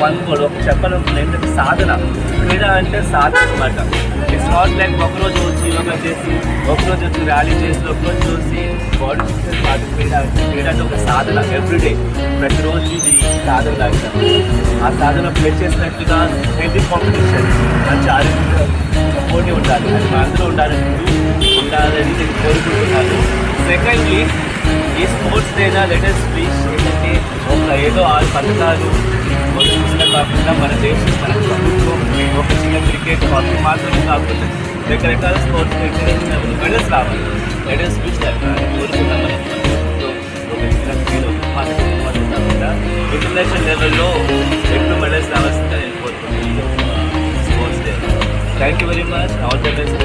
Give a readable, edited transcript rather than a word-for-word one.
One word ఒక చెప్పాలనుకున్న ఏంటంటే సాధన. క్రీడ అంటే సాధన అనమాట. ఇట్స్ నాట్ లైక్ ఒకరోజు వచ్చి యోగా చేసి, ఒకరోజు వచ్చి ర్యాలీ చేసి, ఒకరోజు చూసి బాడీ ఫిట్నెస్ కాదు క్రీడ. క్రీడ అంటే ఒక సాధన. ఎవ్రీడే ప్రతిరోజు ఇది సాధన లాగా. ఆ సాధన ప్లే చేసినట్టుగా హెల్తీ కాంపిటీషన్, మంచి ఆరోగ్య పోటీ ఉండాలి. అది మా అందరూ ఉండాలని నేను కోరుకుంటున్నాను. సెకండ్లీ, ఈ స్పోర్ట్స్ డేనా లెటెస్ట్ ప్లీజ్ ఏంటంటే ఒక ఏదో 6 పథకాలు మొదలుగా కాకుండా మన దేశం, మన ప్రభుత్వం ఒక చిన్న క్రికెట్ హాకీ మాత్రమే కాకుండా రకరకాల స్పోర్ట్స్ ఇంటర్నేషనల్ మెడల్స్ రావాలి. లెటెస్ట్ ప్లీజ్ కోరుకున్నాం. ఒక చిన్న క్రీడ కాకుండా ఇంటర్నేషనల్ లెవెల్లో ఎక్కువ మెడల్స్ రావాల్సిందిగా నేను కోరుకుంటున్నాను sports day. Thank you very much. All the best.